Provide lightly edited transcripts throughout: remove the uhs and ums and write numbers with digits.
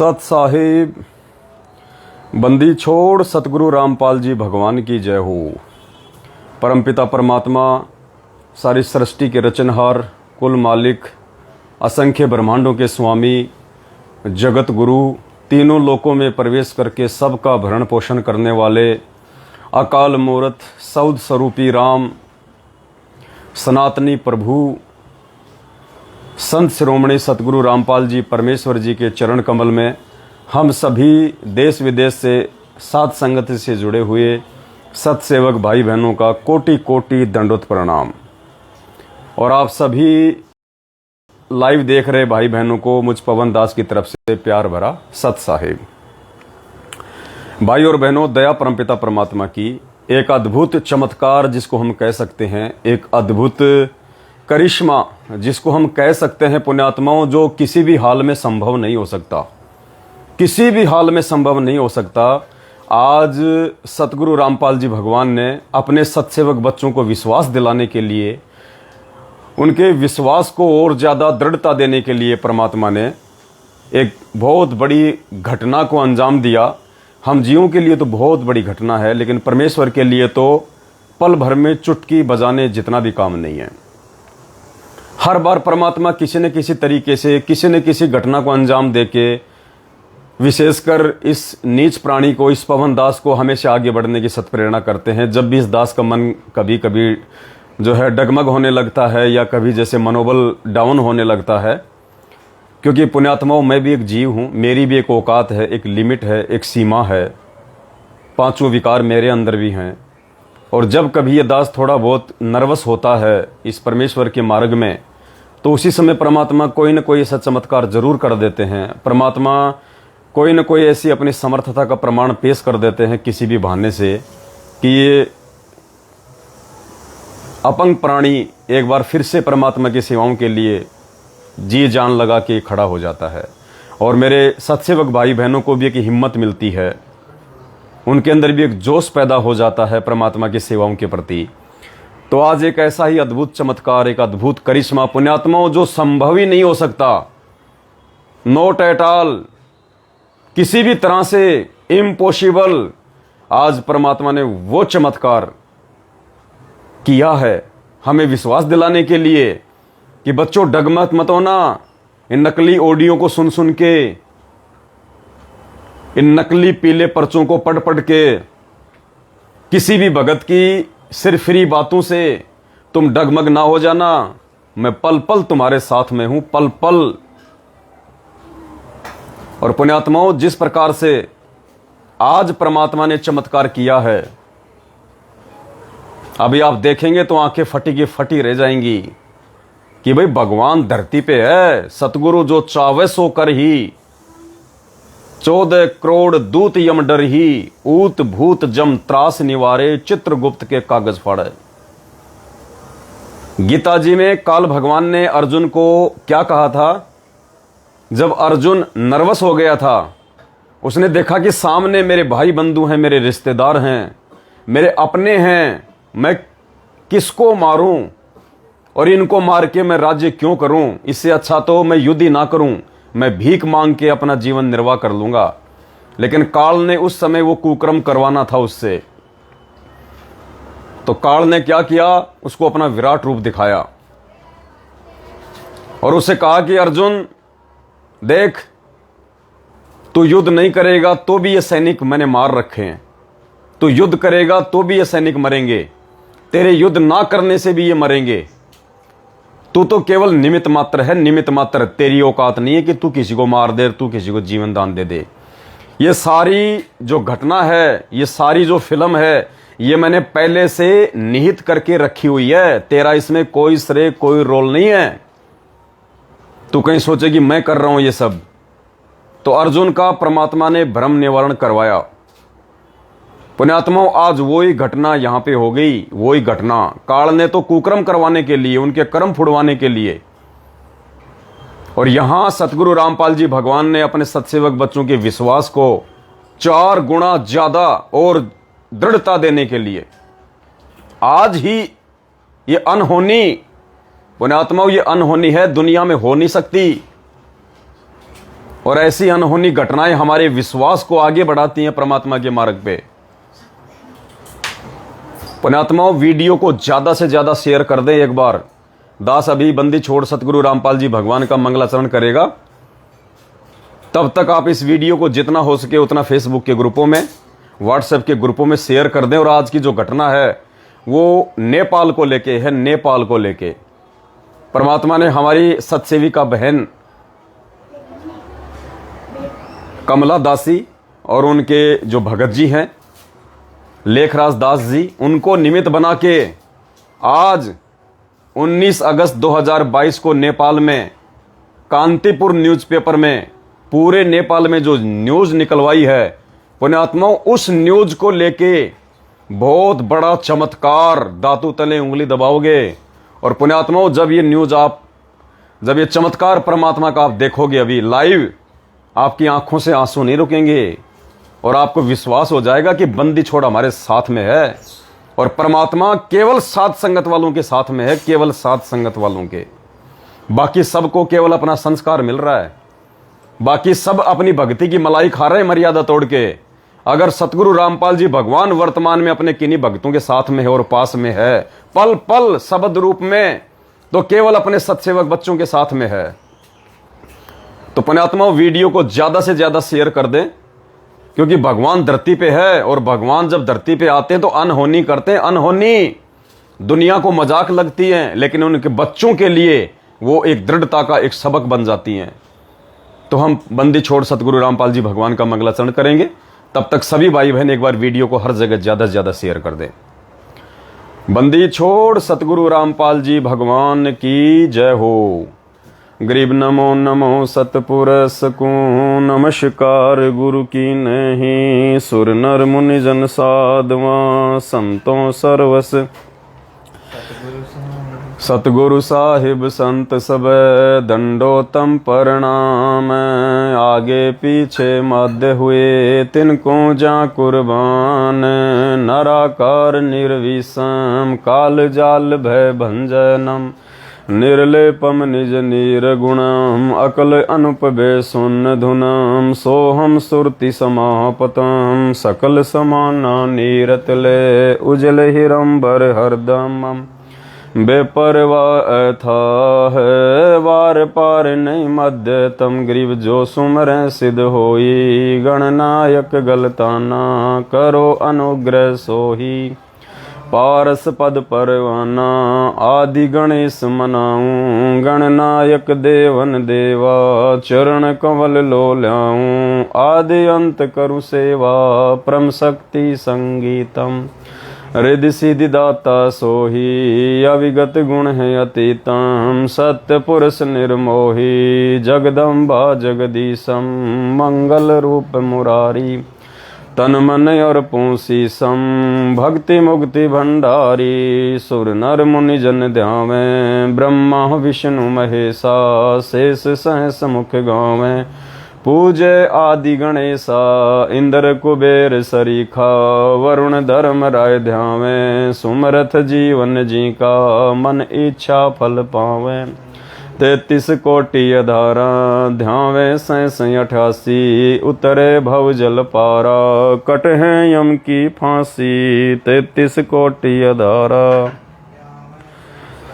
सत साहिब बंदी छोड़ सतगुरु रामपाल जी भगवान की जय हो। परमपिता परमात्मा सारी सृष्टि के रचनहार, कुल मालिक, असंख्य ब्रह्मांडों के स्वामी, जगत गुरु, तीनों लोकों में प्रवेश करके सबका भरण पोषण करने वाले अकाल मूर्त सौद स्वरूपी राम, सनातनी प्रभु संत शिरोमणि सतगुरु रामपाल जी परमेश्वर जी के चरण कमल में हम सभी देश विदेश से साध संगत से जुड़े हुए सतसेवक भाई बहनों का कोटि कोटि दंडोत प्रणाम। और आप सभी लाइव देख रहे भाई बहनों को मुझ पवन दास की तरफ से प्यार भरा सत साहिब। भाई और बहनों, दया परमपिता परमात्मा की एक अद्भुत चमत्कार जिसको हम कह सकते हैं, एक अद्भुत करिश्मा जिसको हम कह सकते हैं पुण्यात्माओं, जो किसी भी हाल में संभव नहीं हो सकता, किसी भी हाल में संभव नहीं हो सकता। आज सतगुरु रामपाल जी भगवान ने अपने सतसेवक बच्चों को विश्वास दिलाने के लिए, उनके विश्वास को और ज़्यादा दृढ़ता देने के लिए परमात्मा ने एक बहुत बड़ी घटना को अंजाम दिया। हम जीवों के लिए तो बहुत बड़ी घटना है, लेकिन परमेश्वर के लिए तो पल भर में चुटकी बजाने जितना भी काम नहीं है। हर बार परमात्मा किसी न किसी तरीके से किसी न किसी घटना को अंजाम देके, विशेषकर इस नीच प्राणी को, इस पवन दास को हमेशा आगे बढ़ने की सत्प्रेरणा करते हैं। जब भी इस दास का मन कभी कभी जो है डगमग होने लगता है या कभी जैसे मनोबल डाउन होने लगता है, क्योंकि पुण्यात्माओं मैं भी एक जीव हूँ, मेरी भी एक औकात है, एक लिमिट है, एक सीमा है, पांचों विकार मेरे अंदर भी हैं। और जब कभी ये दास थोड़ा बहुत नर्वस होता है इस परमेश्वर के मार्ग में, तो उसी समय परमात्मा कोई न कोई ऐसा चमत्कार जरूर कर देते हैं। परमात्मा कोई न कोई ऐसी अपनी समर्थता का प्रमाण पेश कर देते हैं किसी भी बहाने से कि ये अपंग प्राणी एक बार फिर से परमात्मा की सेवाओं के लिए जी जान लगा के खड़ा हो जाता है। और मेरे सतसेवक भाई बहनों को भी एक हिम्मत मिलती है, उनके अंदर भी एक जोश पैदा हो जाता है परमात्मा की सेवाओं के प्रति। तो आज एक ऐसा ही अद्भुत चमत्कार, एक अद्भुत करिश्मा पुण्यात्माओं, जो संभव ही नहीं हो सकता, नॉट एट ऑल, किसी भी तरह से इम्पॉसिबल, आज परमात्मा ने वो चमत्कार किया है हमें विश्वास दिलाने के लिए कि बच्चों डगमग मत होना। इन नकली ऑडियो को सुन सुन के, इन नकली पीले पर्चों को पढ़ पढ़ के, किसी भी भगत की सिरफिरी बातों से तुम डगमग ना हो जाना। मैं पल पल तुम्हारे साथ में हूं, पल पल। और पुण्यात्माओं, जिस प्रकार से आज परमात्मा ने चमत्कार किया है, अभी आप देखेंगे तो आंखें फटी की फटी रह जाएंगी कि भाई भगवान धरती पे है। सतगुरु जो चावे सो कर ही, 14 करोड़ दूत यम डर ही, ऊत भूत जम त्रास निवारे, चित्रगुप्त के कागज फाड़े। गीता जी में काल भगवान ने अर्जुन को क्या कहा था? जब अर्जुन नर्वस हो गया था, उसने देखा कि सामने मेरे भाई बंधु हैं, मेरे रिश्तेदार हैं, मेरे अपने हैं, मैं किसको मारूं और इनको मार के मैं राज्य क्यों करूं? इससे अच्छा तो मैं युद्ध ही ना करूं, मैं भीख मांग के अपना जीवन निर्वाह कर लूंगा। लेकिन काल ने उस समय वो कुकर्म करवाना था उससे, तो काल ने क्या किया? उसको अपना विराट रूप दिखाया और उसे कहा कि अर्जुन देख, तू युद्ध नहीं करेगा तो भी ये सैनिक मैंने मार रखे हैं, तू युद्ध करेगा तो भी ये सैनिक मरेंगे, तेरे युद्ध ना करने से भी ये मरेंगे। तू तो केवल निमित्त मात्र है, निमित्त मात्र। तेरी औकात नहीं है कि तू किसी को मार दे, तू किसी को जीवन दान दे दे। ये सारी जो घटना है, ये सारी जो फिल्म है, ये मैंने पहले से निहित करके रखी हुई है। तेरा इसमें कोई श्रेय, कोई रोल नहीं है। तू कहीं सोचे कि मैं कर रहा हूं ये सब। तो अर्जुन का परमात्मा ने भ्रम निवारण करवाया। पुण्यात्माओं, आज वही घटना यहां पे हो गई, वही घटना। काल ने तो कुकर्म करवाने के लिए, उनके कर्म फुड़वाने के लिए, और यहां सतगुरु रामपाल जी भगवान ने अपने सतसेवक बच्चों के विश्वास को 4 गुना ज्यादा और दृढ़ता देने के लिए आज ही ये अनहोनी, पुण्यात्माओं, ये अनहोनी है, दुनिया में हो नहीं सकती। और ऐसी अनहोनी घटनाएं हमारे विश्वास को आगे बढ़ाती हैं परमात्मा के मार्ग पे। पुण्यात्माओं, वीडियो को ज्यादा से ज्यादा शेयर कर दें। एक बार दास अभी बंदी छोड़ सतगुरु रामपाल जी भगवान का मंगलाचरण करेगा, तब तक आप इस वीडियो को जितना हो सके उतना फेसबुक के ग्रुपों में, व्हाट्सएप के ग्रुपों में शेयर कर दें। और आज की जो घटना है वो नेपाल को लेके है। नेपाल को लेके परमात्मा ने हमारी सतसेविका बहन कमला दासी और उनके जो भगत जी हैं लेखराज दास जी, उनको निमित्त बना के आज 19 अगस्त 2022 को नेपाल में कांतिपुर न्यूज़पेपर में पूरे नेपाल में जो न्यूज़ निकलवाई है पुण्यात्माओं, उस न्यूज़ को लेके बहुत बड़ा चमत्कार, दातू तले उंगली दबाओगे। और पुण्यात्माओं, जब ये चमत्कार परमात्मा का आप देखोगे अभी लाइव, आपकी आंखों से आंसू नहीं रुकेंगे और आपको विश्वास हो जाएगा कि बंदी छोड़ हमारे साथ में है। और परमात्मा केवल सात संगत वालों के साथ में है, केवल सात संगत वालों के। बाकी सबको केवल अपना संस्कार मिल रहा है, बाकी सब अपनी भक्ति की मलाई खा रहे हैं मर्यादा तोड़ के। अगर सतगुरु रामपाल जी भगवान वर्तमान में अपने किन्हीं भक्तों के साथ में है और पास में है, पल पल शब्द रूप में, तो केवल अपने सत्सेवक बच्चों के साथ में है। तो पुण्यात्माओं, वीडियो को ज्यादा से ज्यादा शेयर कर दें, क्योंकि भगवान धरती पे है और भगवान जब धरती पे आते हैं तो अनहोनी करते हैं। अनहोनी दुनिया को मजाक लगती है, लेकिन उनके बच्चों के लिए वो एक दृढ़ता का एक सबक बन जाती हैं। तो हम बंदी छोड़ सतगुरु रामपाल जी भगवान का मंगलाचरण करेंगे। तब तक सभी भाई बहन एक बार वीडियो को हर जगह ज्यादा से ज्यादा शेयर कर दें। बंदी छोड़ सतगुरु रामपाल जी भगवान की जय हो। गरीब नमो नमो सतपुरुष को नमस्कार गुरु की नहीं, सुर नर मुनि जन साधवा संतों सर्वस सतगुरु साहिब संत सब दंडोतम प्रणाम। आगे पीछे मध्य हुए तिनको जा कुर्बान, नराकार निर्विषम काल जाल भय भंजनम, निर्लेपम निज निर्गुणम अकल अनुपबे सुन धुनम, सोहम सुरति समापतम सकल समाना नीरतले, उजल हिरंबर हरदमम बेपरवाह था है, वार पार नहीं मध्य तम, गरीब जो सुमरें सिद्ध होई, गणनायक गलताना करो अनुग्रह सोही, पारस पद परवाना आदि गणेश मनाऊं, गणनायक देवन देवा चरण कमल लो ल्याऊं, आदि अंत करु सेवा परम शक्ति संगीतम, रिद्धि सिद्धि दाता सोही, अविगत गुण है अतीतम, सत्य पुरुष निर्मोही, जगदम्बा जगदीशम, मंगल रूप मुरारी, तन मन और पूसी सम, भक्ति मुक्ति भंडारी, सुर नर मुनि जन ध्यावें, ब्रह्मा विष्णु महेशा, शेष सहस मुख गावें, पूजे आदि गणेशा, इंद्र कुबेर सरीखा, वरुण धर्म राय ध्यावें, सुमरथ जीवन जी का, मन इच्छा फल पावें, 33 कोटि अधारा, ध्यावे 88, उतरे भव जल पारा, कट है यम की फांसी, 33 कोटि अधारा,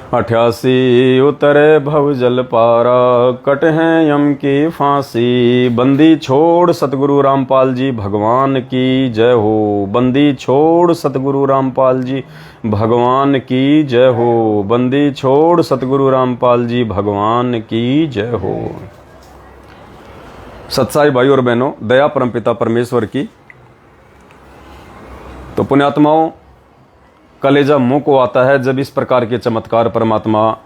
88 उतरे भव जल पारा, कट है यम की फांसी। बंदी छोड़ सतगुरु रामपाल जी भगवान की जय हो। बंदी छोड़ सतगुरु रामपाल जी भगवान की जय हो। बंदी छोड़ सतगुरु रामपाल जी भगवान की जय हो। सत्साई भाई और बहनों, दया परमपिता परमेश्वर की। तो पुण्यात्माओं, कलेजा मुंह को आता है जब इस प्रकार के चमत्कार परमात्मा,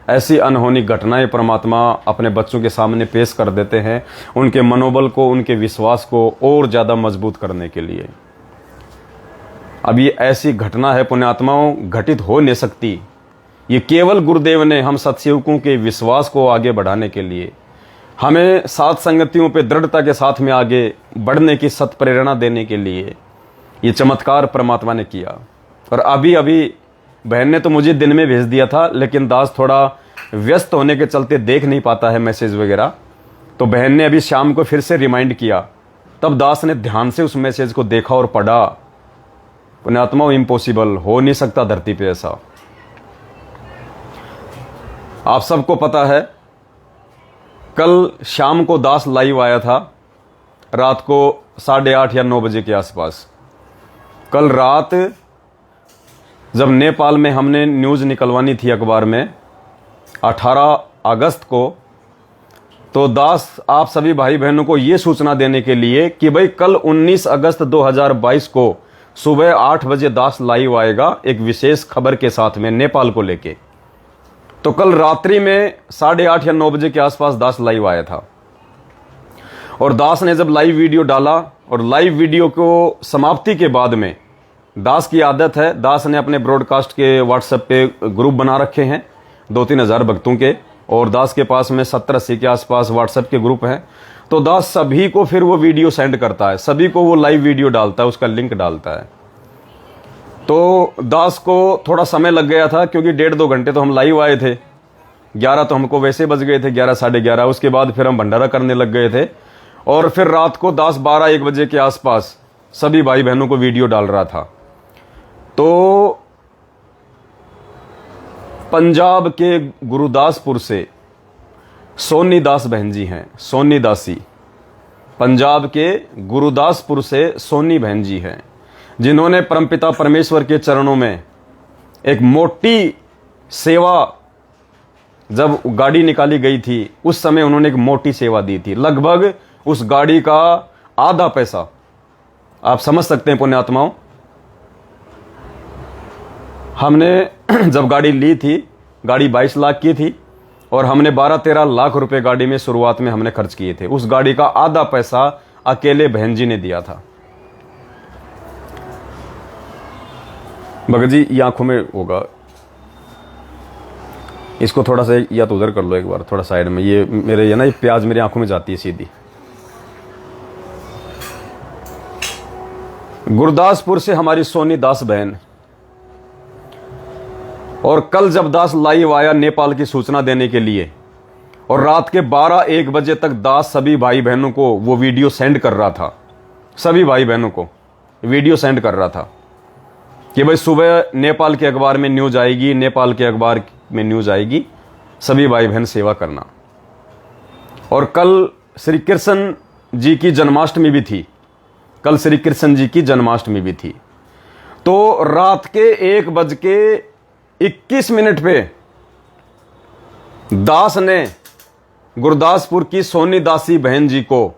ऐसी अनहोनी घटनाएं परमात्मा अपने बच्चों के सामने पेश कर देते हैं, उनके मनोबल को, उनके विश्वास को और ज़्यादा मजबूत करने के लिए। अब ये ऐसी घटना है पुण्यात्माओं, घटित हो नहीं सकती। ये केवल गुरुदेव ने हम सत्सेवकों के विश्वास को आगे बढ़ाने के लिए, हमें साथ संगतियों पे दृढ़ता के साथ में आगे बढ़ने की सत प्रेरणा देने के लिए ये चमत्कार परमात्मा ने किया। और अभी अभी बहन ने तो मुझे दिन में भेज दिया था, लेकिन दास थोड़ा व्यस्त होने के चलते देख नहीं पाता है मैसेज वगैरह। तो बहन ने अभी शाम को फिर से रिमाइंड किया, तब दास ने ध्यान से उस मैसेज को देखा और पढ़ा। पुण्यात्माओं, इम्पॉसिबल, हो नहीं सकता धरती पे ऐसा। आप सबको पता है, कल शाम को दास लाइव आया था, रात को 8:30 या 9 बजे के आसपास। कल रात जब नेपाल में हमने न्यूज़ निकलवानी थी अखबार में 18 अगस्त को, तो दास आप सभी भाई बहनों को ये सूचना देने के लिए कि भाई कल 19 अगस्त 2022 को सुबह 8 बजे दास लाइव आएगा एक विशेष खबर के साथ में नेपाल को लेके। तो कल रात्रि में 8:30 या 9 बजे के आसपास दास लाइव आया था। और दास ने जब लाइव वीडियो डाला, और लाइव वीडियो को समाप्ति के बाद में, दास की आदत है, दास ने अपने ब्रॉडकास्ट के व्हाट्सएप पे ग्रुप बना रखे हैं 2-3 हज़ार भक्तों के, और दास के पास में 70-80 के आसपास व्हाट्सएप के ग्रुप हैं। तो दास सभी को फिर वो वीडियो सेंड करता है, सभी को वो लाइव वीडियो डालता है, उसका लिंक डालता है। तो दास को थोड़ा समय लग गया था, क्योंकि 1.5-2 घंटे तो हम लाइव आए थे, 11 तो हमको वैसे बज गए थे, 11 साढ़े 11। उसके बाद फिर हम भंडारा करने लग गए थे, और फिर रात को दास 12-1 बजे के आसपास सभी भाई बहनों को वीडियो डाल रहा था। तो पंजाब के गुरुदासपुर से सोनी दास बहन जी हैं, सोनी दासी, पंजाब के गुरुदासपुर से सोनी बहन जी हैं, जिन्होंने परमपिता परमेश्वर के चरणों में एक मोटी सेवा, जब गाड़ी निकाली गई थी उस समय उन्होंने एक मोटी सेवा दी थी। लगभग उस गाड़ी का आधा पैसा, आप समझ सकते हैं पुण्यात्माओं। हमने जब गाड़ी ली थी, गाड़ी 22 लाख की थी, और हमने 12-13 लाख रुपए गाड़ी में शुरुआत में हमने खर्च किए थे। उस गाड़ी का आधा पैसा अकेले बहन जी ने दिया था। भगत जी, ये आंखों में होगा, इसको थोड़ा सा या तो उधर कर लो एक बार, थोड़ा साइड में। ये मेरे ये ना, ये प्याज मेरी आंखों में जाती है सीधी। गुरदासपुर से हमारी सोनी दास बहन, और कल जब दास लाइव आया नेपाल की सूचना देने के लिए, और रात के 12-1 बजे तक दास सभी भाई बहनों को वो वीडियो सेंड कर रहा था, सभी भाई बहनों को वीडियो सेंड कर रहा था कि भाई सुबह नेपाल के अखबार में न्यूज आएगी, नेपाल के अखबार में न्यूज आएगी, सभी भाई बहन सेवा करना। और कल श्री कृष्ण जी की जन्माष्टमी भी थी, कल श्री कृष्ण जी की जन्माष्टमी भी थी। तो रात के 1:21 पे दास ने गुरदासपुर की सोनी दासी बहन जी को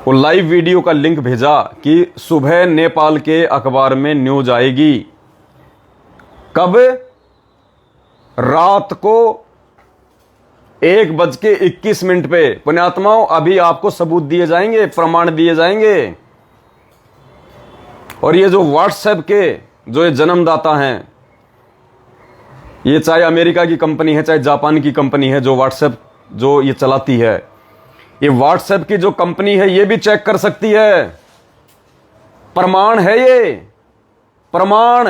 वो लाइव वीडियो का लिंक भेजा कि सुबह नेपाल के अखबार में न्यूज आएगी। कब? रात को 1:21 पे। पुण्यात्माओं, अभी आपको सबूत दिए जाएंगे, प्रमाण दिए जाएंगे। और ये जो व्हाट्सएप के जो ये जन्मदाता हैं, ये चाहे अमेरिका की कंपनी है, चाहे जापान की कंपनी है, जो व्हाट्सएप जो ये चलाती है, ये व्हाट्सएप की जो कंपनी है, ये भी चेक कर सकती है। प्रमाण है ये, प्रमाण।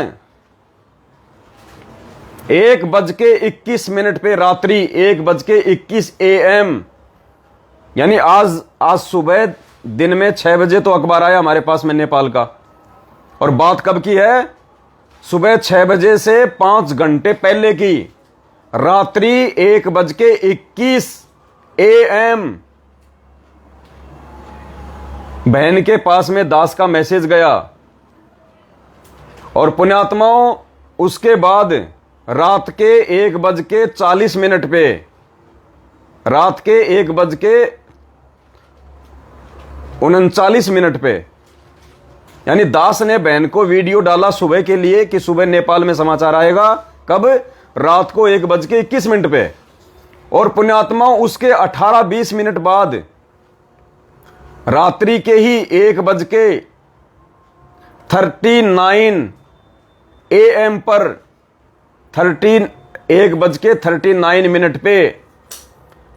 1:21 पे, रात्रि 1:21 AM, यानी आज सुबह दिन में 6 बजे तो अखबार आया हमारे पास में नेपाल का। और बात कब की है? सुबह 6 बजे से 5 घंटे पहले की, रात्रि 1:21 AM बहन के पास में दास का मैसेज गया। और पुण्यात्माओं, उसके बाद रात के 1:40 पे, रात के 1:39 पे, यानी दास ने बहन को वीडियो डाला सुबह के लिए कि सुबह नेपाल में समाचार आएगा। कब? रात को 1:21 पे। और पुण्यात्मा, उसके 18-20 मिनट बाद रात्रि के ही 1:39 AM पर 1:39 पे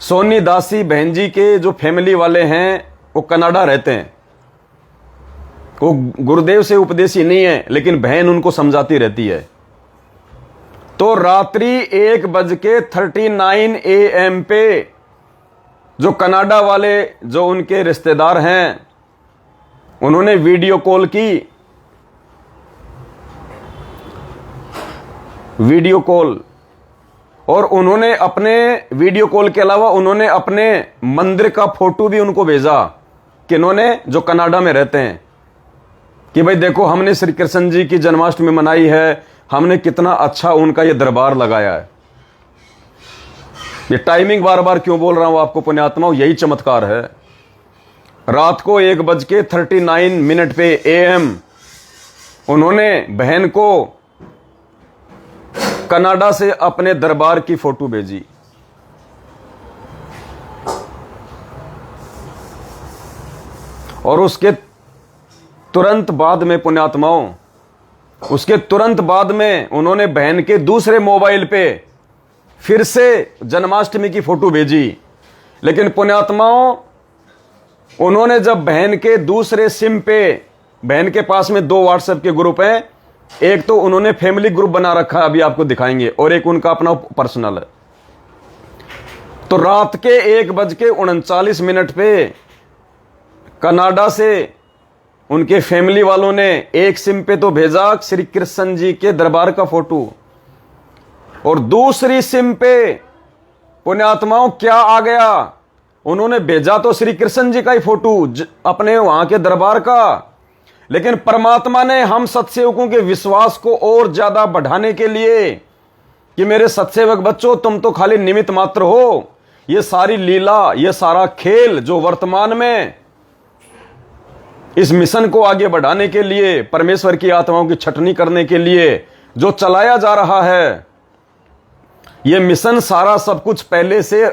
सोनी दासी बहन जी के जो फैमिली वाले हैं, वो कनाडा रहते हैं। वो गुरुदेव से उपदेशी नहीं है, लेकिन बहन उनको समझाती रहती है। तो रात्रि 1:39 AM पे जो कनाडा वाले जो उनके रिश्तेदार हैं उन्होंने वीडियो कॉल की, वीडियो कॉल, और उन्होंने अपने वीडियो कॉल के अलावा उन्होंने अपने मंदिर का फोटो भी उनको भेजा, किन्होंने, जो कनाडा में रहते हैं, कि भाई देखो हमने श्री कृष्ण जी की जन्माष्टमी मनाई है, हमने कितना अच्छा उनका ये दरबार लगाया है। ये टाइमिंग बार बार क्यों बोल रहा हूं आपको पुण्यात्माओं, यही चमत्कार है। रात को 1:39 पे AM उन्होंने बहन को कनाडा से अपने दरबार की फोटो भेजी। और उसके तुरंत बाद में पुण्यात्माओं, उसके तुरंत बाद में उन्होंने बहन के दूसरे मोबाइल पे फिर से जन्माष्टमी की फोटो भेजी। लेकिन पुण्यात्माओं, उन्होंने जब बहन के दूसरे सिम पे, बहन के पास में 2 व्हाट्सएप के ग्रुप हैं, एक तो उन्होंने फैमिली ग्रुप बना रखा है, अभी आपको दिखाएंगे, और एक उनका अपना पर्सनल है। तो रात के 1:39 पे कनाडा से उनके फैमिली वालों ने एक सिम पे तो भेजा श्री कृष्ण जी के दरबार का फोटो, और दूसरी सिम पे पुण्यात्माओं क्या आ गया, उन्होंने भेजा तो श्री कृष्ण जी का ही फोटो अपने वहां के दरबार का। लेकिन परमात्मा ने हम सत्सेवकों के विश्वास को और ज्यादा बढ़ाने के लिए कि मेरे सत्सेवक बच्चों, तुम तो खाली निमित्त मात्र हो, ये सारी लीला, ये सारा खेल जो वर्तमान में इस मिशन को आगे बढ़ाने के लिए, परमेश्वर की आत्माओं की छटनी करने के लिए जो चलाया जा रहा है, ये मिशन सारा सब कुछ पहले से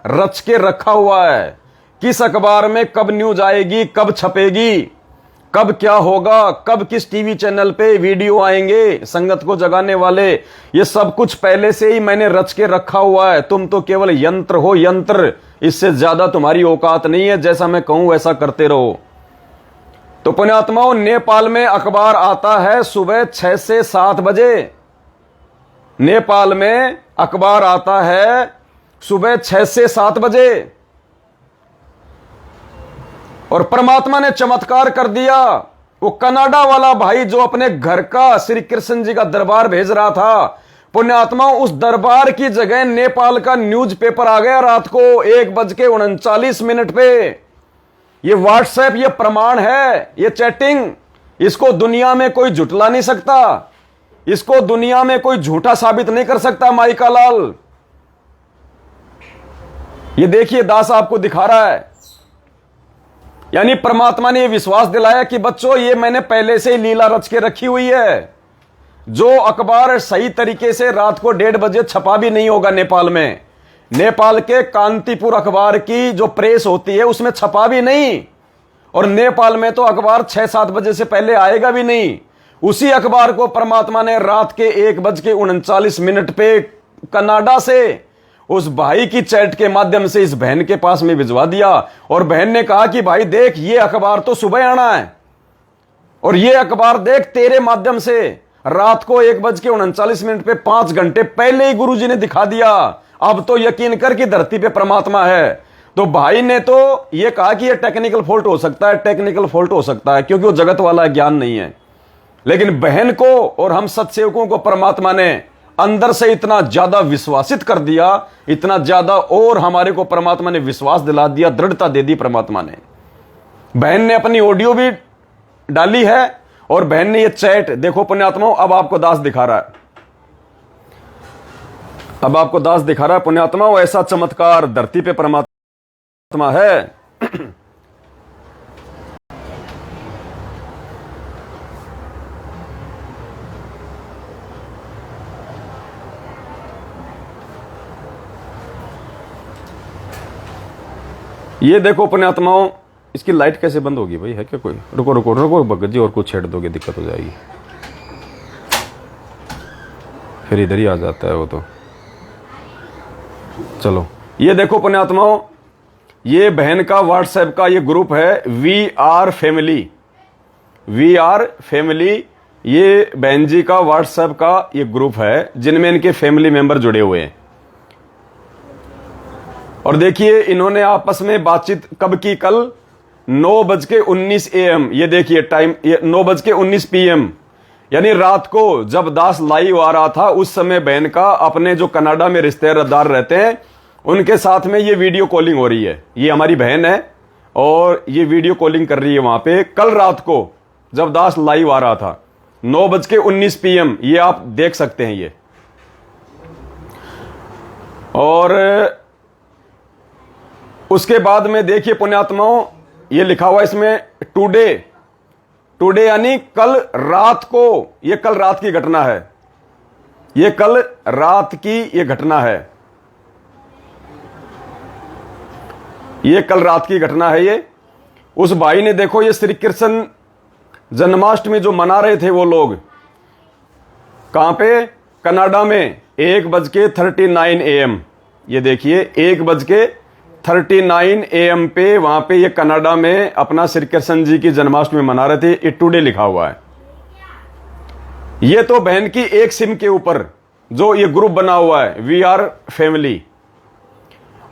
रच के रखा हुआ है। किस अखबार में कब न्यूज आएगी, कब छपेगी, कब क्या होगा, कब किस टीवी चैनल पे वीडियो आएंगे संगत को जगाने वाले, ये सब कुछ पहले से ही मैंने रच के रखा हुआ है। तुम तो केवल यंत्र हो, यंत्र, इससे ज्यादा तुम्हारी औकात नहीं है, जैसा मैं कहूं वैसा करते रहो। तो पुण्यात्माओं, नेपाल में अखबार आता है सुबह 6 से 7 बजे। नेपाल में अखबार आता है सुबह 6 से 7 बजे, और परमात्मा ने चमत्कार कर दिया। वो कनाडा वाला भाई जो अपने घर का श्री कृष्ण जी का दरबार भेज रहा था, पुण्यात्मा, उस दरबार की जगह नेपाल का न्यूज़पेपर आ गया रात को 1:39 पे। ये व्हाट्सएप, ये प्रमाण है, ये चैटिंग, इसको दुनिया में कोई झुटला नहीं सकता, इसको दुनिया में कोई झूठा साबित नहीं कर सकता। माइका लाल, ये देखिए, दास आपको दिखा रहा है। यानी परमात्मा ने यह विश्वास दिलाया कि बच्चों, ये मैंने पहले से ही लीला रच के रखी हुई है। जो अखबार सही तरीके से रात को 1:30 बजे छपा भी नहीं होगा नेपाल में, नेपाल के कांतिपुर अखबार की जो प्रेस होती है उसमें छपा भी नहीं, और नेपाल में तो अखबार 6-7 बजे से पहले आएगा भी नहीं। उसी अखबार को परमात्मा ने रात के 1:39 पे कनाडा से उस भाई की चैट के माध्यम से इस बहन के पास में भिजवा दिया, और बहन ने कहा कि भाई देख, ये अखबार तो सुबह आना है, और ये अखबार देख तेरे माध्यम से रात को 1:39 पे 5 घंटे पहले ही गुरुजी ने दिखा दिया। अब तो यकीन कर कि धरती पे परमात्मा है। तो भाई ने तो ये कहा कि ये टेक्निकल फॉल्ट हो सकता है, टेक्निकल फॉल्ट हो सकता है, क्योंकि वो जगत वाला ज्ञान नहीं है। लेकिन बहन को और हम सत्सेवकों को परमात्मा ने अंदर से इतना ज्यादा विश्वासित कर दिया, इतना ज्यादा, और हमारे को परमात्मा ने विश्वास दिला दिया, दृढ़ता दे दी परमात्मा ने। बहन ने अपनी ऑडियो भी डाली है, और बहन ने ये चैट देखो पुण्यात्माओं, अब आपको दास दिखा रहा है, अब आपको दास दिखा रहा है पुण्यात्माओं, ऐसा चमत्कार धरती पे परमात्मा है। ये देखो पुण्यात्माओं, इसकी लाइट कैसे बंद होगी भाई, है क्या कोई? रुको रुको रुको भगत जी, और कुछ छेड़ दोगे दिक्कत हो जाएगी, फिर इधर ही आ जाता है वो तो। चलो, ये देखो पुण्यात्माओं, ये बहन का व्हाट्सएप का ये ग्रुप है, we are family, we are family. ये बहन जी का व्हाट्सएप का ये ग्रुप है जिनमें इनके फैमिली मेंबर जुड़े हुए हैं। और देखिए इन्होंने आपस में बातचीत कब की, कल 9:19 AM। ये देखिए टाइम, ये 9:19 PM, यानी रात को जब दास लाइव आ रहा था उस समय बहन का अपने जो कनाडा में रिश्तेदार रहते हैं उनके साथ में ये वीडियो कॉलिंग हो रही है। ये हमारी बहन है और ये वीडियो कॉलिंग कर रही है वहां पे कल रात को जब दास लाइव आ रहा था 9:19 PM। ये आप देख सकते हैं ये। और उसके बाद में देखिए पुण्यात्माओं, ये लिखा हुआ इसमें टुडे यानी कल रात को। ये कल रात की घटना है, ये कल रात की ये घटना है, ये कल रात की घटना है। ये उस भाई ने देखो ये श्री कृष्ण जन्माष्टमी जो मना रहे थे वो लोग कहां पे, कनाडा में 1:39 AM। ये देखिए 1:39 AM पे वहां पे ये कनाडा में अपना श्री कृष्ण जी की जन्माष्टमी मना रहे थे। ये टुडे लिखा हुआ है। ये तो बहन की एक सिम के ऊपर जो ये ग्रुप बना हुआ है वी आर फैमिली।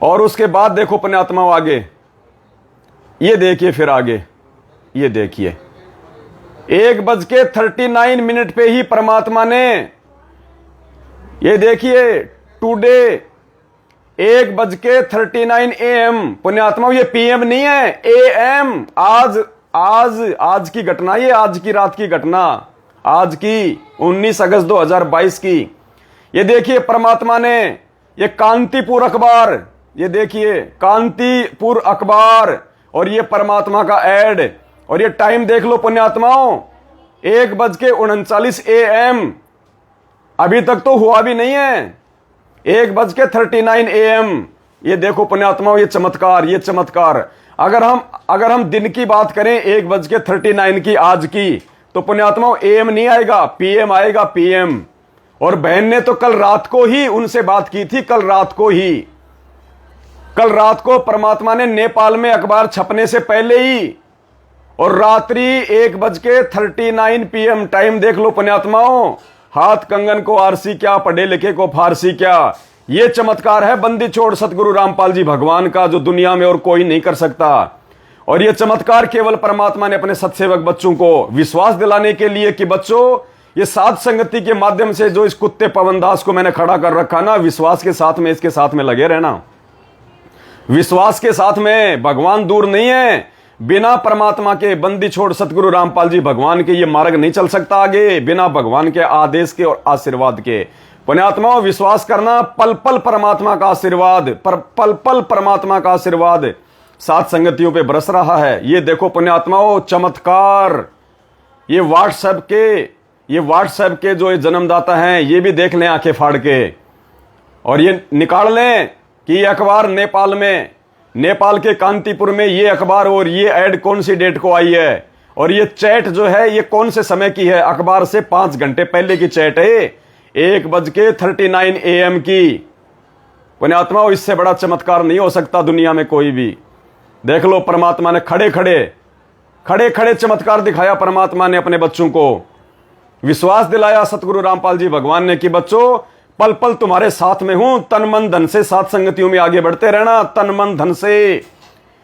और उसके बाद देखो पुण्यात्माओं आगे, ये देखिए फिर आगे, ये देखिए 1:39 पे ही परमात्मा ने, ये देखिए टुडे 1:39 AM। पुण्यात्मा ये PM नहीं है, AM। आज की घटना, ये आज की रात की घटना, आज की 19 अगस्त 2022 की। ये देखिए परमात्मा ने ये कांतिपुर अखबार, ये देखिए कांतिपुर अखबार और ये परमात्मा का ऐड। और ये टाइम देख लो पुण्यात्माओं 1:39 AM। अभी तक तो हुआ भी नहीं है, 1:39 AM। ये देखो पुण्यात्माओं ये चमत्कार, ये चमत्कार। अगर हम दिन की बात करें 1:39 की आज की, तो पुण्यात्माओं AM नहीं आएगा, PM आएगा, PM। और बहन ने तो कल रात को ही उनसे बात की थी, कल रात को परमात्मा ने नेपाल में अखबार छपने से पहले ही, और रात्रि 1:39 PM। टाइम देख लो पुण्यात्माओं, हाथ कंगन को आरसी क्या, पढ़े लिखे को फारसी क्या। ये चमत्कार है बंदी छोड़ सतगुरु रामपाल जी भगवान का, जो दुनिया में और कोई नहीं कर सकता। और ये चमत्कार केवल परमात्मा ने अपने सत्सेवक बच्चों को विश्वास दिलाने के लिए कि बच्चों ये साध संगति के माध्यम से जो इस कुत्ते पवनदास को मैंने खड़ा कर रखा ना, विश्वास के साथ में इसके साथ में लगे रहना, विश्वास के साथ में। भगवान दूर नहीं है, बिना परमात्मा के बंदी छोड़ सतगुरु रामपाल जी भगवान के ये मार्ग नहीं चल सकता आगे, बिना भगवान के आदेश के और आशीर्वाद के। पुण्यात्माओं विश्वास करना, पल पल परमात्मा का आशीर्वाद, पल पल परमात्मा का आशीर्वाद साथ संगतियों पे बरस रहा है। ये देखो पुण्यात्माओं चमत्कार। ये व्हाट्सएप के जो ये जन्मदाता हैं ये भी देख लें आंखें फाड़ के, और ये निकाल लें कि ये अखबार नेपाल के कांतिपुर में ये अखबार और ये ऐड कौन सी डेट को आई है, और ये चैट जो है ये कौन से समय की है। अखबार से 5 घंटे पहले की चैट है, 1:39 AM की। पुण्यात्माओं इससे बड़ा चमत्कार नहीं हो सकता दुनिया में कोई भी। देख लो परमात्मा ने खड़े खड़े चमत्कार दिखाया। परमात्मा ने अपने बच्चों को विश्वास दिलाया, सतगुरु रामपाल जी भगवान ने, कि बच्चों पल पल तुम्हारे साथ में हूं, तन मन धन से साथ संगतियों में आगे बढ़ते रहना, तन मन धन से।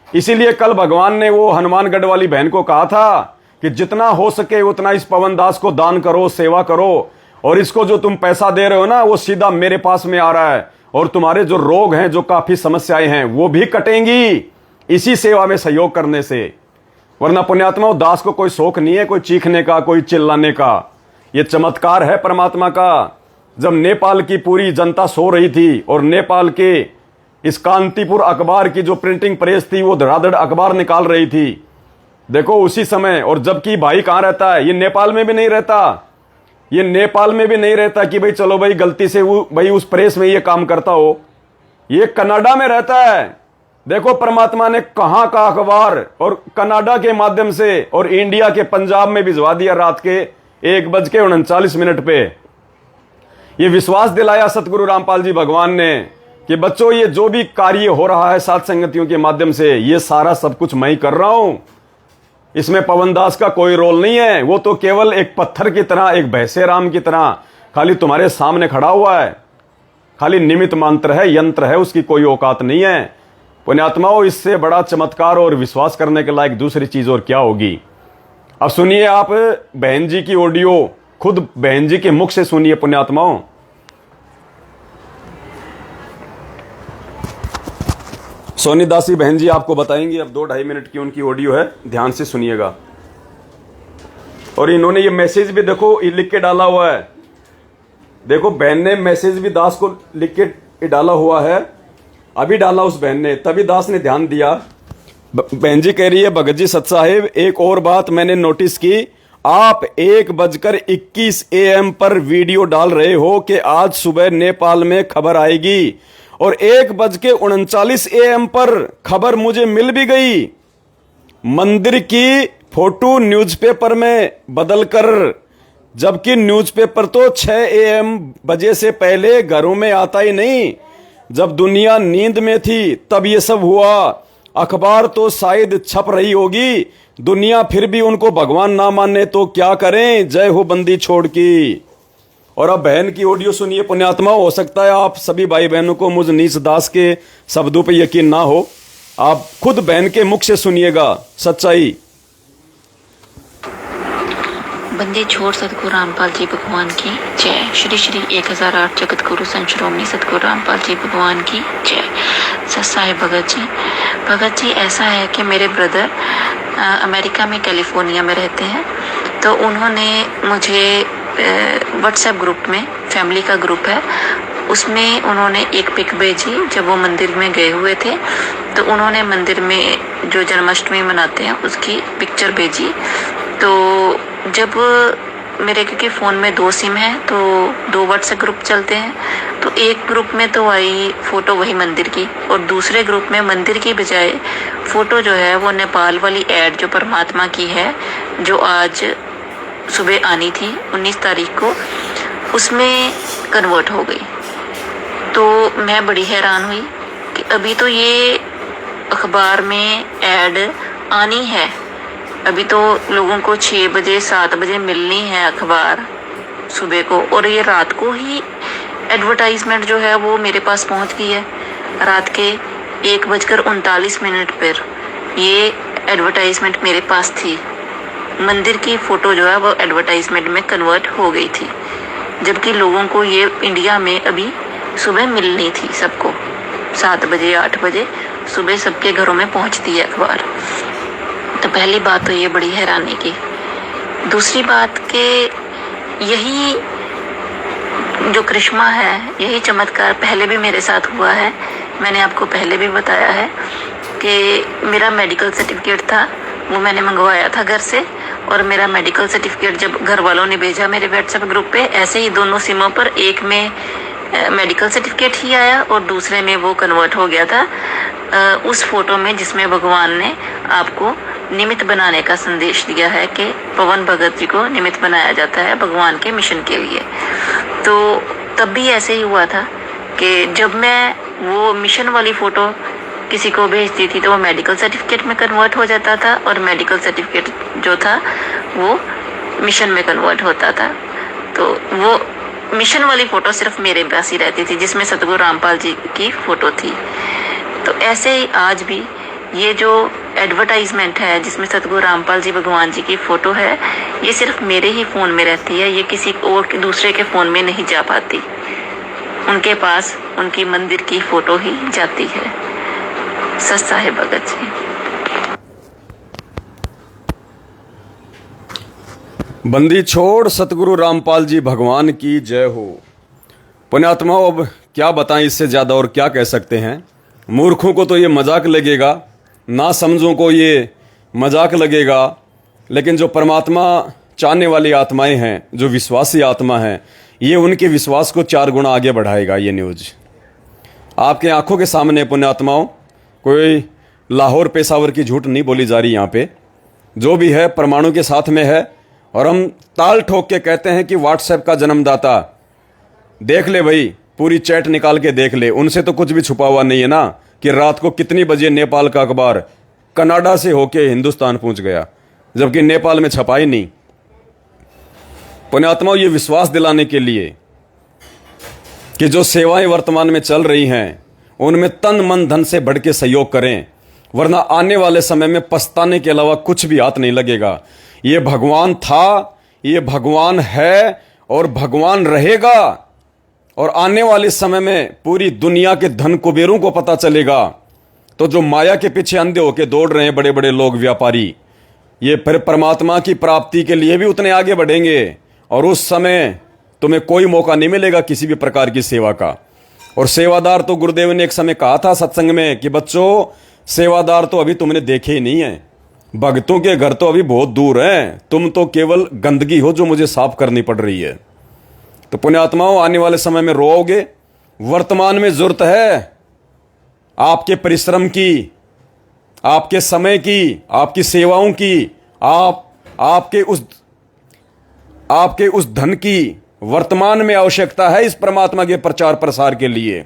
इसीलिए कल भगवान ने वो हनुमानगढ़ वाली बहन को कहा था कि जितना हो सके उतना इस पवनदास को दान करो, सेवा करो, और इसको जो तुम पैसा दे रहे हो ना वो सीधा मेरे पास में आ रहा है, और तुम्हारे जो रोग हैं, जो काफी समस्याएं हैं वो भी कटेंगी इसी सेवा में सहयोग करने से। वरना पुण्यात्माओं दास को कोई शौक नहीं है कोई चीखने का, कोई चिल्लाने का। ये चमत्कार है परमात्मा का। जब नेपाल की पूरी जनता सो रही थी और नेपाल के इस कांतिपुर अखबार की जो प्रिंटिंग प्रेस थी वो धड़ाधड़ अखबार निकाल रही थी, देखो उसी समय। और जबकि भाई कहां रहता है, ये नेपाल में भी नहीं रहता, ये नेपाल में भी नहीं रहता कि भाई चलो भाई गलती से वो भाई उस प्रेस में ये काम करता हो, ये कनाडा में रहता है। देखो परमात्मा ने कहां का अखबार और कनाडा के माध्यम से और इंडिया के पंजाब में भिजवा दिया रात के 1:39 पे। ये विश्वास दिलाया सतगुरु रामपाल जी भगवान ने कि बच्चों ये जो भी कार्य हो रहा है साथ संगतियों के माध्यम से, ये सारा सब कुछ मैं ही कर रहा हूं। इसमें पवन दास का कोई रोल नहीं है। वो तो केवल एक पत्थर की तरह, एक भैंसे राम की तरह खाली तुम्हारे सामने खड़ा हुआ है, खाली निमित्त मात्र है, यंत्र है, उसकी कोई औकात नहीं है। पुण्यात्माओं, इससे बड़ा चमत्कार और विश्वास करने के लायक दूसरी चीज और क्या होगी। अब सुनिए आप बहन जी की ऑडियो, खुद बहन जी के मुख से सुनिए पुण्यात्माओं। सोनी दासी बहन जी आपको बताएंगी, अब 2-2.5 मिनट की उनकी ऑडियो है, ध्यान से सुनिएगा। और इन्होंने ये मैसेज भी देखो लिख के डाला हुआ है, देखो बहन ने मैसेज भी दास को लिख के डाला हुआ है, अभी डाला उस बहन ने, तभी दास ने ध्यान दिया। बहन जी कह रही है, भगत जी सत साहिब एक और बात मैंने नोटिस की, आप 1:21 AM पर वीडियो डाल रहे हो कि आज सुबह नेपाल में खबर आएगी, और 1:39 AM पर खबर मुझे मिल भी गई। मंदिर की फोटो न्यूज़पेपर में बदलकर, जबकि न्यूज़पेपर तो 6 AM बजे से पहले घरों में आता ही नहीं, जब दुनिया नींद में थी तब ये सब हुआ। अखबार तो शायद छप रही होगी, दुनिया फिर भी उनको भगवान ना माने तो क्या करें, जय हो बंदी छोड़ की। और अब बहन की ऑडियो सुनिए पुण्यात्मा। हो सकता है आप सभी भाई बहनों को मुझ नीच दास के शब्दों पे यकीन ना हो, आप खुद बहन के मुख से सुनिएगा सच्चाई। बंदी छोड़ सतगुरु रामपाल जी भगवान की जय। श्री श्री 1008 जगत गुरु संत श्रोमणी सतगुरु रामपाल जी भगवान की जय। सत साहिब भगत जी ऐसा है कि मेरे ब्रदर अमेरिका में कैलिफोर्निया में रहते हैं, तो उन्होंने मुझे व्हाट्सएप ग्रुप में, फैमिली का ग्रुप है, उसमें उन्होंने एक पिक भेजी जब वो मंदिर में गए हुए थे, तो उन्होंने मंदिर में जो जन्माष्टमी मनाते हैं उसकी पिक्चर भेजी। तो जब मेरे, क्योंकि फ़ोन में 2 सिम है तो 2 व्हाट्सएप ग्रुप चलते हैं, तो एक ग्रुप में तो आई फ़ोटो वही मंदिर की, और दूसरे ग्रुप में मंदिर की बजाय फ़ोटो जो है वो नेपाल वाली ऐड जो परमात्मा की है, जो आज सुबह आनी थी 19 तारीख को, उसमें कन्वर्ट हो गई। तो मैं बड़ी हैरान हुई कि अभी तो ये अखबार में ऐड आनी है, अभी तो लोगों को 6 बजे 7 बजे मिलनी है अखबार सुबह को, और ये रात को ही एडवर्टाइजमेंट जो है वो मेरे पास पहुंच गई है। रात के 1:39 पर ये एडवर्टाइजमेंट मेरे पास थी, मंदिर की फ़ोटो जो है वो एडवर्टाइजमेंट में कन्वर्ट हो गई थी, जबकि लोगों को ये इंडिया में अभी सुबह मिलनी थी, सबको 7 बजे 8 बजे सुबह सबके घरों में पहुंचती है अखबार। तो पहली बात तो ये बड़ी हैरानी की। दूसरी बात कि यही जो करिश्मा है, यही चमत्कार पहले भी मेरे साथ हुआ है। मैंने आपको पहले भी बताया है कि मेरा मेडिकल सर्टिफिकेट था, वो मैंने मंगवाया था घर से, और मेरा मेडिकल सर्टिफिकेट जब घर वालों ने भेजा मेरे व्हाट्सएप ग्रुप पे, ऐसे ही दोनों सिमों पर, एक में मेडिकल सर्टिफिकेट ही आया और दूसरे में वो कन्वर्ट हो गया था उस फोटो में जिसमें भगवान ने आपको निमित्त बनाने का संदेश दिया है कि पवन भगत जी को निमित्त बनाया जाता है भगवान के मिशन के लिए। तो तब भी ऐसे ही हुआ था कि जब मैं वो मिशन वाली फ़ोटो किसी को भेजती थी तो वो मेडिकल सर्टिफिकेट में कन्वर्ट हो जाता था, और मेडिकल सर्टिफिकेट जो था वो मिशन में कन्वर्ट होता था। तो वो मिशन वाली फ़ोटो सिर्फ मेरे पास ही रहती थी जिसमें सतगुरु रामपाल जी की फ़ोटो थी। तो ऐसे ही आज भी ये जो एडवर्टाइजमेंट है जिसमें सतगुरु रामपाल जी भगवान जी की फ़ोटो है, ये सिर्फ मेरे ही फ़ोन में रहती है, ये किसी और दूसरे के फ़ोन में नहीं जा पाती। उनके पास उनकी मंदिर की फ़ोटो ही जाती है। सत साहिब भगत जी। बंदी छोड़ सतगुरु रामपाल जी भगवान की जय हो। पुण्यात्माओं, अब क्या बताएं इससे ज़्यादा और क्या कह सकते हैं। मूर्खों को तो ये मजाक लगेगा, ना समझों को ये मजाक लगेगा, लेकिन जो परमात्मा चाहने वाली आत्माएं हैं, जो विश्वासी आत्मा हैं, ये उनके विश्वास को 4 गुना आगे बढ़ाएगा। ये न्यूज़ आपके आंखों के सामने पुण्यात्माओं, कोई लाहौर पेशावर की झूठ नहीं बोली जा रही यहाँ पे। जो भी है परमाणु के साथ में है, और हम ताल ठोक के कहते हैं कि व्हाट्सएप का जन्मदाता, देख ले भाई, पूरी चैट निकाल के देख ले, उनसे तो कुछ भी छुपा हुआ नहीं है ना कि रात को कितनी बजे नेपाल का अखबार कनाडा से होके हिंदुस्तान पहुंच गया। जबकि नेपाल में छपा ही नहीं। पुण्यात्माओं, ये विश्वास दिलाने के लिए कि जो सेवाएं वर्तमान में चल रही हैं उनमें तन मन धन से बढ़ के सहयोग करें, वरना आने वाले समय में पछताने के अलावा कुछ भी हाथ नहीं लगेगा। ये भगवान था, ये भगवान है और भगवान रहेगा। और आने वाले समय में पूरी दुनिया के धन कुबेरों को पता चलेगा, तो जो माया के पीछे अंधे होकर दौड़ रहे हैं बड़े बड़े लोग, व्यापारी, ये फिर परमात्मा की प्राप्ति के लिए भी उतने आगे बढ़ेंगे। और उस समय तुम्हें कोई मौका नहीं मिलेगा किसी भी प्रकार की सेवा का। और सेवादार तो गुरुदेव ने एक समय कहा था सत्संग में कि बच्चों, सेवादार तो अभी तुमने देखे ही नहीं है, भक्तों के घर तो अभी बहुत दूर हैं, तुम तो केवल गंदगी हो जो मुझे साफ करनी पड़ रही है। तो पुण्यात्माओं, आने वाले समय में रोओगे। वर्तमान में जरूरत है आपके परिश्रम की, आपके समय की, आपकी सेवाओं की, आपके उस धन की वर्तमान में आवश्यकता है इस परमात्मा के प्रचार प्रसार के लिए।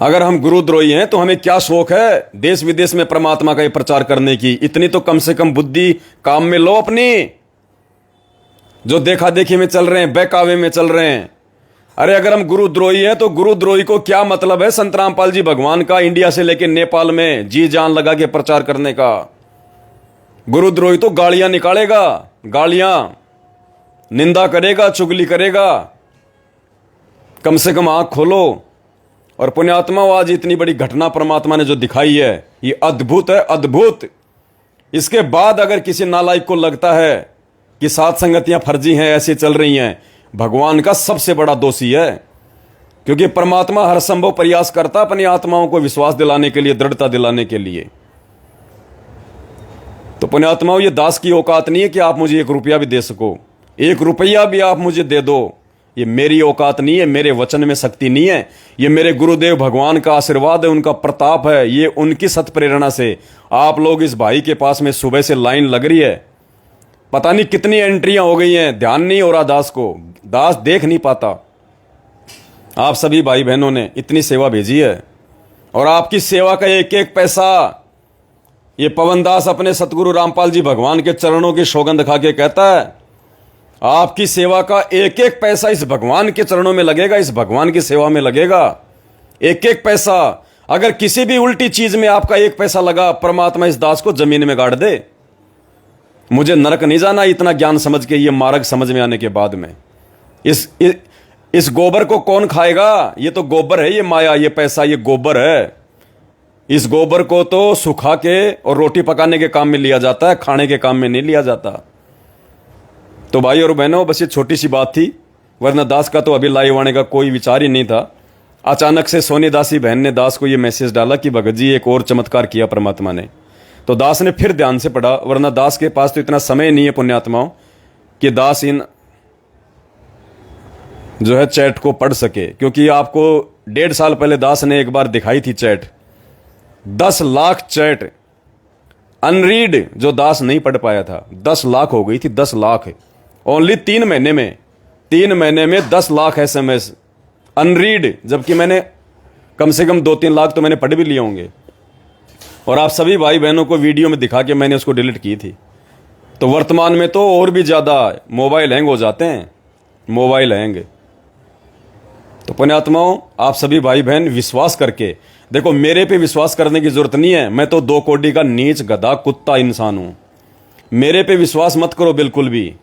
अगर हम गुरुद्रोही हैं तो हमें क्या शौक है देश विदेश में परमात्मा का ये प्रचार करने की। इतनी तो कम से कम बुद्धि काम में लो अपनी। जो देखा देखी में चल रहे हैं, बहकावे में चल रहे हैं। अरे अगर हम गुरुद्रोही हैं तो गुरुद्रोही को क्या मतलब है संत रामपाल जी भगवान का इंडिया से लेकर नेपाल में जी जान लगा के प्रचार करने का। गुरुद्रोही तो गालियां निकालेगा, गालियां, निंदा करेगा, चुगली करेगा। कम से कम आंख खोलो। और पुण्यात्मा, आज इतनी बड़ी घटना परमात्मा ने जो दिखाई है ये अद्भुत है, अद्भुत। इसके बाद अगर किसी नालायक को लगता है कि सात संगतियां फर्जी हैं, ऐसी चल रही हैं, भगवान का सबसे बड़ा दोषी है। क्योंकि परमात्मा हर संभव प्रयास करता अपनी आत्माओं को विश्वास दिलाने के लिए, दृढ़ता दिलाने के लिए। तो पुण्यात्माओं, ये दास की औकात नहीं है कि आप मुझे 1 रुपया भी दे सको, 1 रुपया भी आप मुझे दे दो। ये मेरी औकात नहीं है, मेरे वचन में शक्ति नहीं है। ये मेरे गुरुदेव भगवान का आशीर्वाद है, उनका प्रताप है। ये उनकी सत प्रेरणा से आप लोग इस भाई के पास में सुबह से लाइन लग रही है। पता नहीं कितनी एंट्रियां हो गई हैं, ध्यान नहीं हो रहा दास को, दास देख नहीं पाता। आप सभी भाई बहनों ने इतनी सेवा भेजी है और आपकी सेवा का एक एक पैसा, ये पवन दास अपने सतगुरु रामपाल जी भगवान के चरणों की सौगंध खा के कहता है, आपकी सेवा का एक एक पैसा इस भगवान के चरणों में लगेगा, इस भगवान की सेवा में लगेगा। एक एक पैसा, अगर किसी भी उल्टी चीज में आपका 1 पैसा लगा, परमात्मा इस दास को जमीन में गाड़ दे। मुझे नरक नहीं जाना इतना ज्ञान समझ के, ये मार्ग समझ में आने के बाद में। इस गोबर को कौन खाएगा? ये तो गोबर है, ये माया, ये पैसा, ये गोबर है। इस गोबर को तो सुखा के और रोटी पकाने के काम में लिया जाता है, खाने के काम में नहीं लिया जाता। तो भाई और बहनों, बस ये छोटी सी बात थी, वरना दास का तो अभी लाइव आने का कोई विचार ही नहीं था। अचानक से सोनी दासी बहन ने दास को ये मैसेज डाला कि भगत जी एक और चमत्कार किया परमात्मा ने। तो दास ने फिर ध्यान से पढ़ा, वरना दास के पास तो इतना समय नहीं है पुण्यात्माओं कि दास इन जो है चैट को पढ़ सके। क्योंकि आपको 1.5 साल पहले दास ने एक बार दिखाई थी चैट, 10 लाख चैट अनरीड जो दास नहीं पढ़ पाया था, 10 लाख हो गई थी, 10 लाख ओनली 3 महीने में। 3 महीने में 10 लाख SMS अनरीड, जबकि मैंने कम से कम 2-3 लाख तो मैंने पढ़ भी लिए होंगे। और आप सभी भाई बहनों को वीडियो में दिखा के मैंने उसको डिलीट की थी। तो वर्तमान में तो और भी ज़्यादा मोबाइल हैंग हो जाते हैं, मोबाइल हैंग। तो पुण्यात्माओं, आप सभी भाई बहन विश्वास करके देखो, मेरे पे विश्वास करने की जरूरत नहीं है, मैं तो 2 कोड़ी का नीच गधा कुत्ता इंसान हूं। मेरे पे विश्वास मत करो बिल्कुल भी,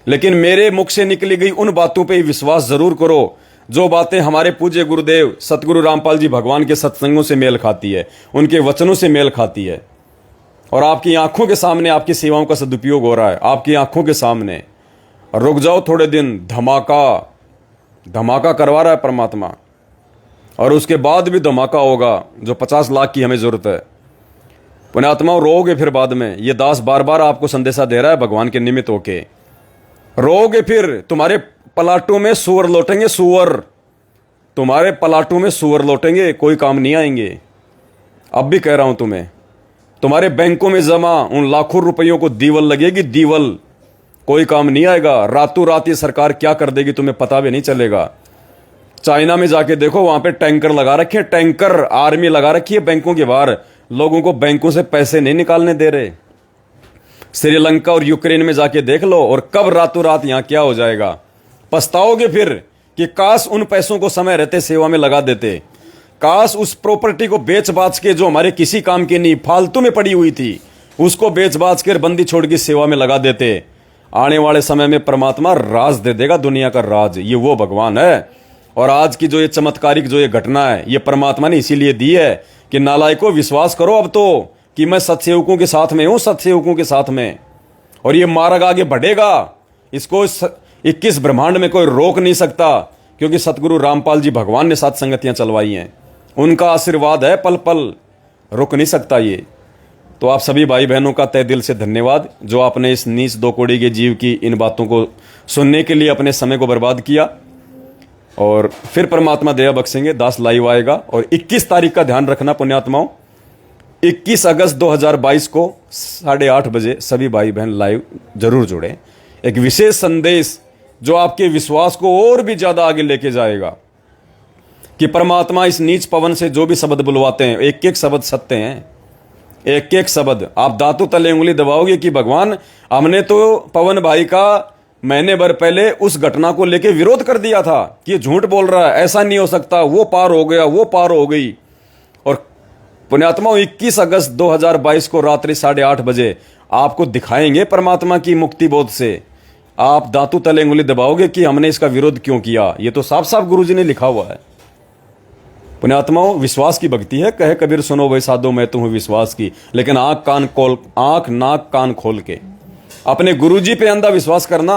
लेकिन मेरे मुख से निकली गई उन बातों पे विश्वास जरूर करो जो बातें हमारे पूज्य गुरुदेव सतगुरु रामपाल जी भगवान के सत्संगों से मेल खाती है, उनके वचनों से मेल खाती है। और आपकी आंखों के सामने आपकी सेवाओं का सदुपयोग हो रहा है, आपकी आंखों के सामने। रुक जाओ थोड़े दिन, धमाका करवा रहा है परमात्मा। और उसके बाद भी धमाका होगा, जो 50 लाख की हमें जरूरत है। पुण्यात्माओं, रोओगे फिर बाद में। ये दास बार बार आपको संदेशा दे रहा है भगवान के निमित्त होके। रोओगे फिर, तुम्हारे पलाटों में सुअर लौटेंगे, सुअर तुम्हारे पलाटों में सुअर लौटेंगे, कोई काम नहीं आएंगे। अब भी कह रहा हूं तुम्हें, तुम्हारे बैंकों में जमा उन लाखों रुपयों को दीवल लगेगी, दीवल, कोई काम नहीं आएगा। रातों रात ये सरकार क्या कर देगी तुम्हें पता भी नहीं चलेगा। चाइना में जाके देखो, वहां पे टैंकर लगा रखे, टैंकर आर्मी लगा रखी है बैंकों के बाहर। लोगों को बैंकों से पैसे नहीं निकालने दे रहे। श्रीलंका और यूक्रेन में जाके देख लो, और कब रातों रात यहाँ क्या हो जाएगा। पछताओगे फिर कि काश उन पैसों को समय रहते सेवा में लगा देते, काश उस प्रॉपर्टी को बेच बाच के जो हमारे किसी काम की नहीं फालतू में पड़ी हुई थी उसको बेच बाच कर बंदी छोड़ की सेवा में लगा देते। आने वाले समय में परमात्मा राज दे देगा, दुनिया का राज। ये वो भगवान है। और आज की जो ये चमत्कारिक जो ये घटना है ये परमात्मा ने इसीलिए दी है कि नालायकों विश्वास करो अब तो कि मैं सत्सेवकों के साथ में हूं, सत्सेवकों के साथ में। और ये मार्ग आगे बढ़ेगा, इसको 21 ब्रह्मांड में कोई रोक नहीं सकता, क्योंकि सतगुरु रामपाल जी भगवान ने 7 संगतियां चलवाई हैं, उनका आशीर्वाद है, पल पल रुक नहीं सकता ये। तो आप सभी भाई बहनों का तहे दिल से धन्यवाद जो आपने इस नीच 2 कौड़ी के जीव की इन बातों को सुनने के लिए अपने समय को बर्बाद किया। और फिर परमात्मा दया बख्शेंगे, दास लाइव आएगा। और 21 तारीख का ध्यान रखना पुण्यात्माओं, 21 अगस्त 2022 को 8:30 बजे सभी भाई बहन लाइव जरूर जुड़े। एक विशेष संदेश जो आपके विश्वास को और भी ज्यादा आगे लेके जाएगा कि परमात्मा इस नीच पवन से जो भी शब्द बुलवाते हैं, एक एक शब्द सत्य हैं, एक एक शब्द। आप दांतों तले उंगली दबाओगे कि भगवान हमने तो पवन भाई का महीने भर पहले उस घटना को लेके विरोध कर दिया था कि ये झूठ बोल रहा है, ऐसा नहीं हो सकता, वो पार हो गया, वो पार हो गई। और पुण्यात्मा 21 अगस्त 2022 को रात्रि 8:30 बजे आपको दिखाएंगे परमात्मा की मुक्ति बोध से। आप दांतों तले उंगली दबाओगे कि हमने इसका विरोध क्यों किया। ये तो साफ साफ गुरुजी ने लिखा हुआ है। पुण्यात्माओं, विश्वास की भक्ति है, कहे कबीर सुनो भाई साधो मैं तो हूं विश्वास की, लेकिन आंख नाक कान खोल के अपने गुरुजी पे अंधा विश्वास करना।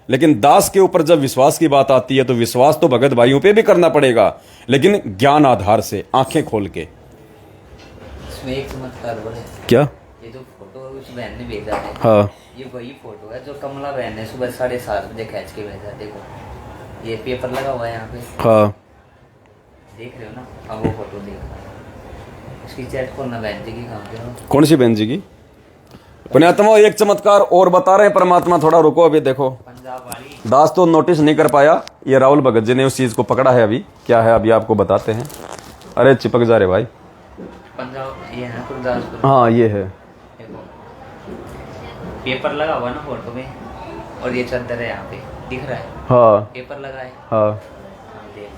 लेकिन दास के ऊपर जब विश्वास की बात आती है तो विश्वास तो भगत भाइयों पे भी करना पड़ेगा, लेकिन ज्ञान आधार से, आंखें खोल के। इसमें एक चमत्कार बोले, क्या? ये जो फोटो उस बहन ने भेजा है, हाँ, ये वही फोटो है जो कमला बहन ने सुबह 7:30 बजे खींच के भेजा। देखो ये पेपर लगा हुआ है यहाँ पे, हाँ, देख रहे हो ना। अब वो फोटो देखो, उसकी चैट खोलना बहन जी की काम करो। कौन सी बहन जी की? पुण्यात्मा एक चमत्कार और बता रहे हैं परमात्मा, थोड़ा रुको। अभी देखो, पंजाब वाली दास तो नोटिस नहीं कर पाया, ये राहुल भगत जी ने उस चीज को पकड़ा है। अभी क्या है अभी आपको बताते हैं। अरे चिपक जा रहे भाई। पंजाब ये है गुरदासपुर। हाँ ये है, देखो पेपर लगा हुआ ना फोटो में, और ये चादर है यहाँ पे दिख रहा है, हाँ पेपर लगा है। हाँ। हाँ, देख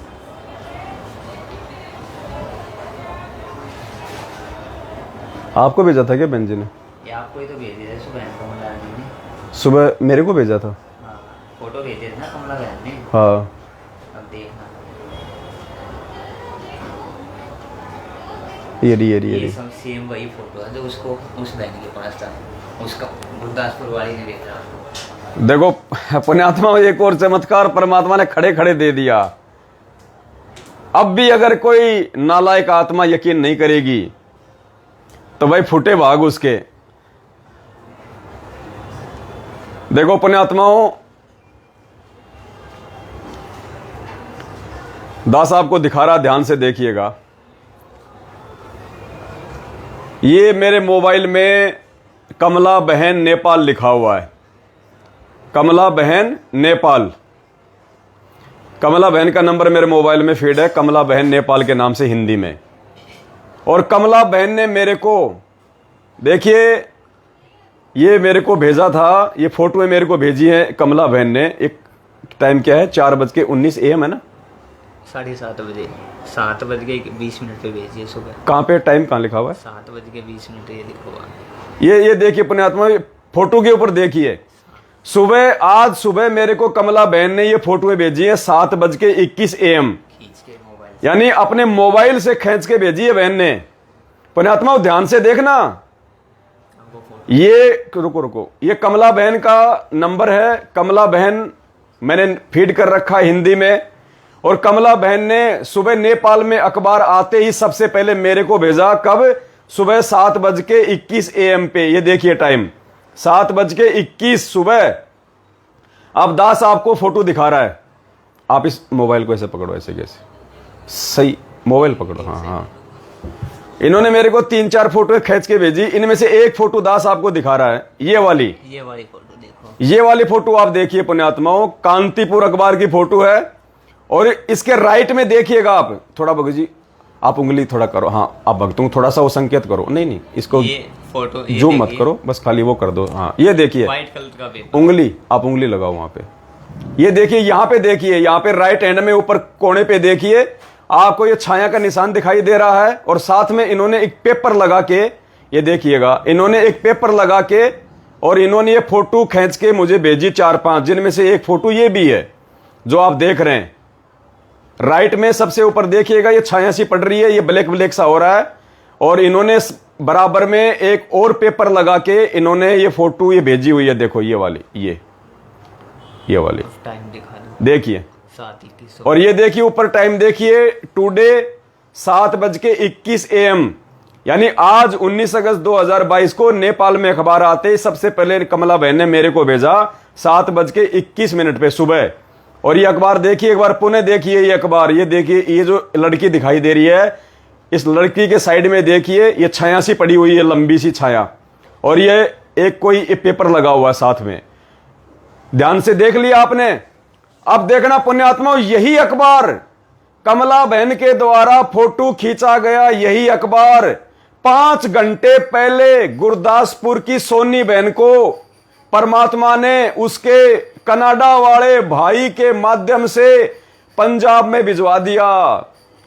आपको भेजा था क्या बहन जी ने? ये आपको ही तो भेज दिया सुबह कमला बहन ने। सुबह मेरे को भेजा था। हाँ फोटो भेजे थे ना कमला बहन ने। हाँ, अब देखना ये सब सेम वही फोटो है जो उसको उस बहन के पास था, उसका गुरदासपुर वाली ने भेजा। देखो पुण्यात्मा, एक और चमत्कार परमात्मा ने खड़े खड़े दे दिया। अब भी अगर कोई नालायक आत्मा यकीन नहीं करेगी तो भाई फूटे भाग उसके। देखो पुण्यात्माओं, दास आपको दिखा रहा, ध्यान से देखिएगा। ये मेरे मोबाइल में कमला बहन नेपाल लिखा हुआ है, कमला बहन नेपाल। कमला बहन का नंबर मेरे मोबाइल में फीड है, कमला बहन नेपाल के नाम से हिंदी में। और कमला बहन ने मेरे को, देखिए ये मेरे को भेजा था, ये फोटो मेरे को भेजी है कमला बहन ने। एक टाइम क्या है, 4:19 AM है ना, 7:30 बजे, 7:20 पे भेजिए सुबह। कहाँ पे टाइम कहाँ लिखा हुआ है? 7:20 ये लिखा हुआ। ये देखिए पुण्यात्मा, फोटो के ऊपर देखिए, सुबह आज सुबह मेरे को कमला बहन ने ये फोटो भेजी है 7:21 AM, खींच के मोबाइल, यानी अपने मोबाइल से खींच के भेजी है बहन ने। पुण्यात्मा ध्यान से देखना, ये रुको, ये कमला बहन का नंबर है। कमला बहन मैंने फीड कर रखा है हिंदी में। और कमला बहन ने सुबह नेपाल में अखबार आते ही सबसे पहले मेरे को भेजा, कब? सुबह 7:21 AM पे। ये देखिए टाइम 7:21 सुबह। अब दास आपको फोटो दिखा रहा है, आप इस मोबाइल को ऐसे पकड़ो, ऐसे कैसे, सही मोबाइल पकड़ो। हाँ हाँ, इन्होंने मेरे को 3-4 फोटो खींच के भेजी, इनमें से एक फोटो दास आपको दिखा रहा है, ये वाली फोटो देखो। ये वाली फोटो आप देखिए पुण्यात्माओं, कांतिपुर अखबार की फोटो है। और इसके राइट में देखिएगा आप, थोड़ा भगत जी आप उंगली थोड़ा करो, हाँ आप भक्तों थोड़ा सा वो संकेत करो, नहीं इसको ये फोटो जूम मत करो, बस खाली वो कर दो। हाँ ये देखिए व्हाइट कलर का पेपर, उंगली, आप उंगली लगाओ वहां पे। ये देखिए यहाँ पे, देखिए यहाँ पे राइट हैंड में ऊपर कोने पे देखिए आपको ये छाया का निशान दिखाई दे रहा है, और साथ में इन्होंने एक पेपर लगा के, ये देखिएगा इन्होंने एक पेपर लगा के और इन्होंने ये फोटो खींच के मुझे भेजी 4-5, जिनमें से एक फोटो ये भी है जो आप देख रहे हैं। राइट में सबसे ऊपर देखिएगा ये छाया सी पड़ रही है, ये ब्लैक ब्लैक सा हो रहा है, और इन्होंने बराबर में एक और पेपर लगा के इन्होंने ये फोटो ये भेजी हुई है। देखो ये वाली, ये वाली टाइम दिखा दो, देखिए 7:21। और ये देखिए ऊपर टाइम देखिए, टुडे 7:21 AM, यानी आज 19 अगस्त 2022 को नेपाल में अखबार आते ही सबसे पहले कमला बहन ने मेरे को भेजा 7:21 पे सुबह। और ये अखबार देखिए, एक बार पुनः देखिए ये अखबार, ये देखिए ये जो लड़की दिखाई दे रही है, इस लड़की के साइड में देखिए ये छाया सी पड़ी हुई है, लंबी सी छाया, और ये एक कोई पेपर लगा हुआ है साथ में। ध्यान से देख लिया आपने। अब देखना पुण्यात्माओं, यही अखबार कमला बहन के द्वारा फोटो खींचा गया, यही अखबार 5 घंटे पहले गुरदासपुर की सोनी बहन को परमात्मा ने उसके कनाडा वाले भाई के माध्यम से पंजाब में भिजवा दिया।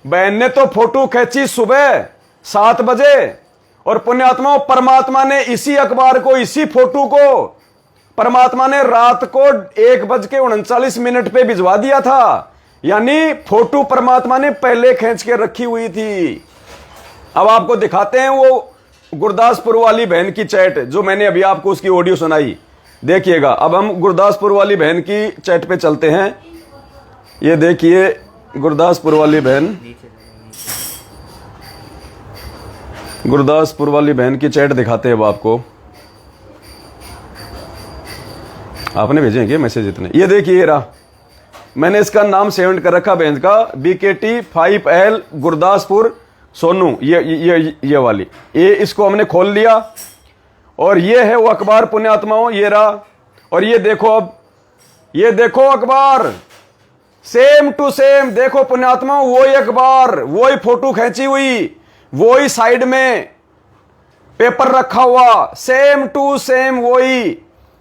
बहन ने तो फोटो खींची सुबह 7 बजे, और पुण्यात्माओं परमात्मा ने इसी अखबार को, इसी फोटो को परमात्मा ने रात को 1:39 पे भिजवा दिया था। यानी फोटो परमात्मा ने पहले खींच के रखी हुई थी। अब आपको दिखाते हैं वो गुरदासपुर वाली बहन की चैट, जो मैंने अभी आपको उसकी ऑडियो सुनाई। देखिएगा, अब हम गुरदासपुर वाली बहन की चैट पे चलते हैं। ये देखिए गुरदासपुर वाली बहन, गुरदासपुर वाली बहन की चैट दिखाते हैं अब आपको। आपने भेजेंगे मैसेज इतने, ये देखिए ये रहा, मैंने इसका नाम सेव कर रखा बहन का, BKT 5L गुरदासपुर सोनू, ये वाली, ये इसको हमने खोल लिया, और ये है वो अखबार पुण्यात्माओं, ये रहा। और ये देखो, अब ये देखो अखबार सेम टू सेम, देखो पुण्यात्माओं वही अखबार, वही फोटो खींची हुई, वही साइड में पेपर रखा हुआ, सेम टू सेम वही।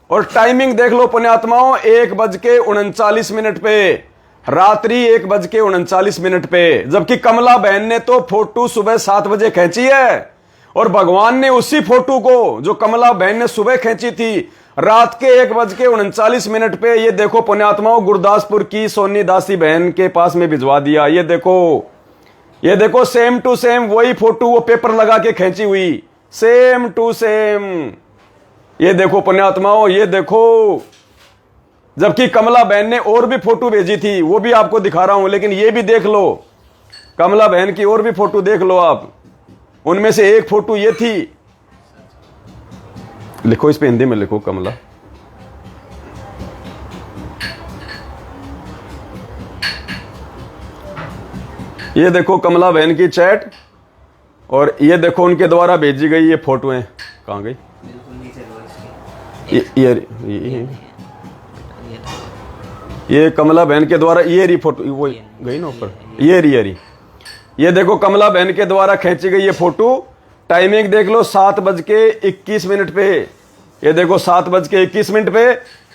और टाइमिंग देख लो पुण्यात्माओं, 1:39 पे, रात्रि 1:39 पे, जबकि कमला बहन ने तो फोटो सुबह 7 बजे खींची है, और भगवान ने उसी फोटो को जो कमला बहन ने सुबह खींची थी रात के 1:39 पे, ये देखो पुण्यात्माओं गुरदासपुर की सोनी दासी बहन के पास में भिजवा दिया। ये देखो सेम टू सेम वही फोटो, वो पेपर लगा के खींची हुई, सेम टू सेम। ये देखो पुण्यात्माओं, ये देखो, जबकि कमला बहन ने और भी फोटो भेजी थी, वो भी आपको दिखा रहा हूं, लेकिन ये भी देख लो, कमला बहन की और भी फोटो देख लो आप, उनमें से एक फोटो ये थी। लिखो इस पे हिंदी में लिखो कमला, ये देखो कमला बहन की चैट, और ये देखो उनके द्वारा भेजी गई ये फोटोएं, कहां गई? ये कमला बहन के द्वारा, ये रही फोटो, वो गई ना ऊपर, ये रही, ये देखो कमला बहन के द्वारा खींची गई ये फोटो। टाइमिंग देख लो 7:21 पे, ये देखो 7:21 पे।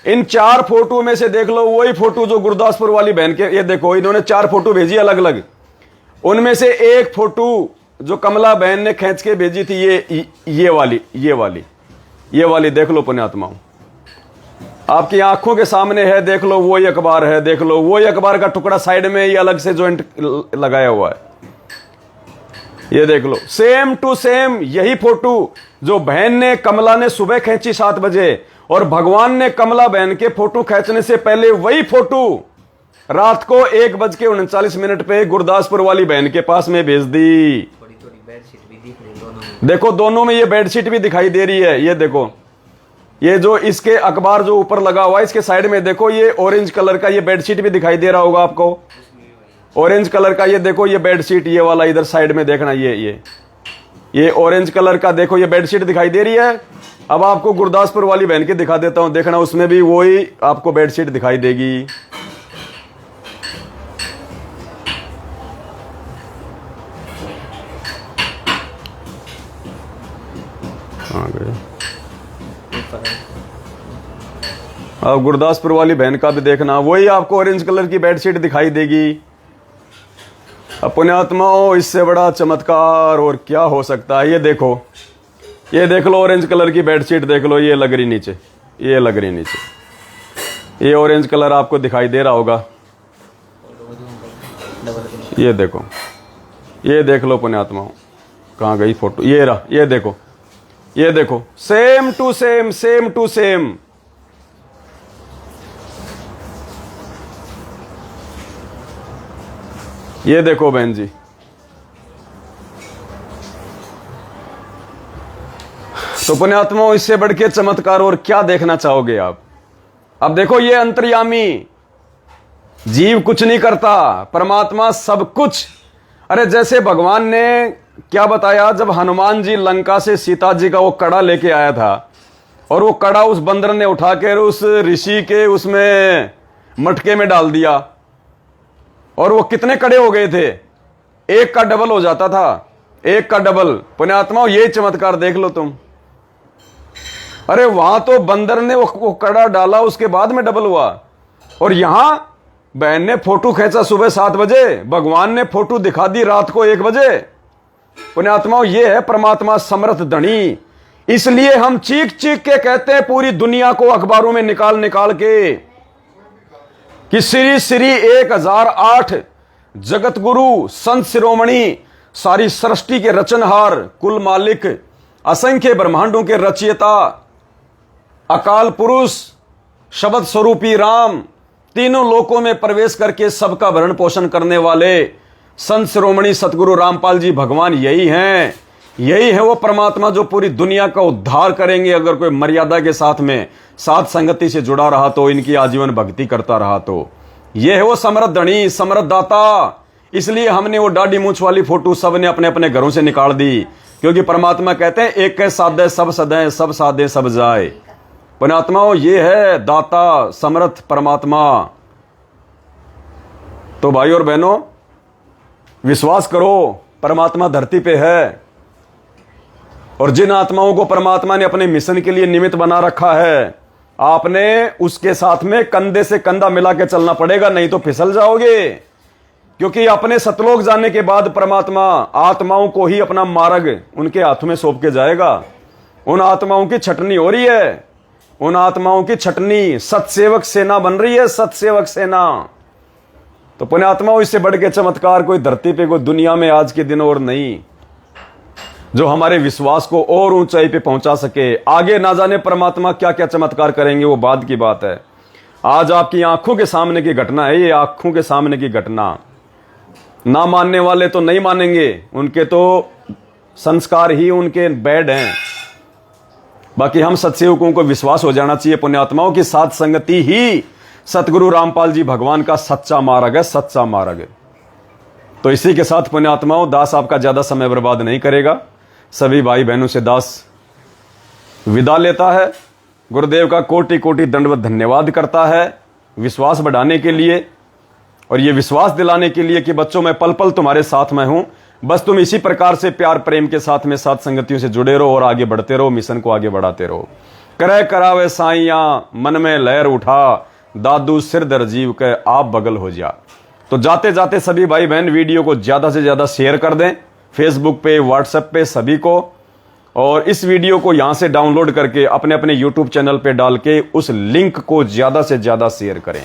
इन 4 फोटो में से देख लो वही फोटो जो गुरदासपुर वाली बहन के, ये देखो इन्होंने 4 फोटो भेजी अलग अलग, उनमें से एक फोटो जो कमला बहन ने खींच के भेजी थी, ये वाली देख लो पुण्यात्माओं, आपकी आंखों के सामने है, देख लो वही अखबार है, देख लो वही अखबार का टुकड़ा साइड में ये अलग से जॉइंट लगाया हुआ है, ये देख लो सेम टू सेम यही फोटो जो बहन ने, कमला ने सुबह खींची 7 बजे, और भगवान ने कमला बहन के फोटो खींचने से पहले वही फोटो रात को 1:39 पे गुरदासपुर वाली बहन के पास में भेज दी। थोड़ी बेडशीट भी दिख रही दोनों में, देखो दोनों में ये बेडशीट भी दिखाई दे रही है। ये देखो, ये जो इसके अखबार जो ऊपर लगा हुआ है इसके साइड में देखो, ये ऑरेंज कलर का ये बेडशीट भी दिखाई दे रहा होगा आपको, ऑरेंज कलर का। ये देखो ये बेडशीट, ये वाला इधर साइड में देखना, ये ऑरेंज कलर का देखो ये बेडशीट दिखाई दे रही है। अब आपको गुरदासपुर वाली बहन के दिखा देता हूं, देखना उसमें भी वही आपको बेडशीट दिखाई देगी। गए। अब गुरदासपुर वाली बहन का भी देखना, वही आपको ऑरेंज कलर की बेडशीट दिखाई देगी। अब पुण्यात्माओं, इससे बड़ा चमत्कार और क्या हो सकता है। ये देखो, ये देख लो ऑरेंज कलर की बेडशीट देख लो, ये लग रही नीचे, ये लग रही नीचे, ये ऑरेंज कलर आपको दिखाई दे रहा होगा। ये देखो, ये देख लो पुण्यात्माओं, कहाँ गई फोटो, ये रहा, ये देखो, ये देखो, same to same, same to same. ये देखो बहन जी, तो पुण्यात्माओं, इससे बढ़ के चमत्कार और क्या देखना चाहोगे आप। अब देखो, ये अंतर्यामी जीव कुछ नहीं करता, परमात्मा सब कुछ। अरे जैसे भगवान ने क्या बताया, जब हनुमान जी लंका से सीता जी का वो कड़ा लेके आया था, और वो कड़ा उस बंदर ने उठाकर उस ऋषि के उसमें मटके में डाल दिया, और वो कितने कड़े हो गए थे, एक का डबल हो जाता था, एक का डबल। पुण्यात्माओं, ये चमत्कार देख लो तुम। अरे वहां तो बंदर ने वो कड़ा डाला, उसके बाद में डबल हुआ, और यहां बहन ने फोटो खींचा सुबह 7 बजे, भगवान ने फोटो दिखा दी रात को 1 बजे। पुण्यात्माओं, ये है परमात्मा समर्थ धनी। इसलिए हम चीख चीख के कहते हैं पूरी दुनिया को अखबारों में निकाल निकाल के कि श्री श्री 1008 जगत गुरु संत शिरोमणि, सारी सृष्टि के रचनहार, कुल मालिक, असंख्य ब्रह्मांडों के रचयिता, अकाल पुरुष, शब्द स्वरूपी राम, तीनों लोकों में प्रवेश करके सबका भरण पोषण करने वाले संत शिरोमणि सतगुरु रामपाल जी भगवान यही हैं। यही है वो परमात्मा जो पूरी दुनिया का उद्धार करेंगे अगर कोई मर्यादा के साथ में साथ संगति से जुड़ा रहा तो, इनकी आजीवन भक्ति करता रहा तो। ये है वो समृद्ध धनी, समृद्ध दाता। इसलिए हमने वो दाढ़ी मूंछ वाली फोटो सबने अपने अपने घरों से निकाल दी, क्योंकि परमात्मा कहते हैं एक के साधे सब सदें, सब साधे सब जाए। पुण्यात्माओं, ये है दाता समर्थ परमात्मा। तो भाई और बहनों, विश्वास करो परमात्मा धरती पे है, और जिन आत्माओं को परमात्मा ने अपने मिशन के लिए निमित्त बना रखा है, आपने उसके साथ में कंधे से कंधा मिला के चलना पड़ेगा, नहीं तो फिसल जाओगे। क्योंकि अपने सतलोक जाने के बाद परमात्मा आत्माओं को ही अपना मार्ग उनके हाथों में सौंप के जाएगा। उन आत्माओं की छटनी हो रही है, उन आत्माओं की छटनी, सतसेवक सेना बन रही है, सतसेवक सेना। तो पुण्यात्माओं, इससे बढ़ के चमत्कार कोई धरती पे, कोई दुनिया में आज के दिन और नहीं, जो हमारे विश्वास को और ऊंचाई पे पहुंचा सके। आगे ना जाने परमात्मा क्या क्या चमत्कार करेंगे, वो बाद की बात है। आज आपकी आंखों के सामने की घटना है, ये आंखों के सामने की घटना। ना मानने वाले तो नहीं मानेंगे, उनके तो संस्कार ही उनके बैड हैं। बाकी हम सत्सेवकों को विश्वास हो जाना चाहिए पुण्यात्माओं की साथ संगति ही सतगुरु रामपाल जी भगवान का सच्चा मार्ग है, सच्चा मार्ग है। तो इसी के साथ पुण्यात्माओं, दास आपका ज्यादा समय बर्बाद नहीं करेगा। सभी भाई बहनों से दास विदा लेता है। गुरुदेव का कोटि कोटि दंडवत धन्यवाद करता है विश्वास बढ़ाने के लिए, और ये विश्वास दिलाने के लिए कि बच्चों मैं पल पल तुम्हारे साथ में हूं। बस तुम इसी प्रकार से प्यार प्रेम के साथ में साथ संगतियों से जुड़े रहो और आगे बढ़ते रहो, मिशन को आगे बढ़ाते रहो। करे करावे साइया, मन में लहर उठा, दादू सिर दर जीव के आप बगल हो जा। तो जाते जाते सभी भाई बहन वीडियो को ज्यादा से ज्यादा शेयर कर दें, फेसबुक पे, व्हाट्सएप पे, सभी को। और इस वीडियो को यहां से डाउनलोड करके अपने अपने यूट्यूब चैनल पे डाल के उस लिंक को ज्यादा से ज्यादा शेयर करें।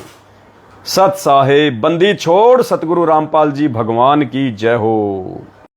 सत साहेब बंदी छोड़, सतगुरु रामपाल जी भगवान की जय हो।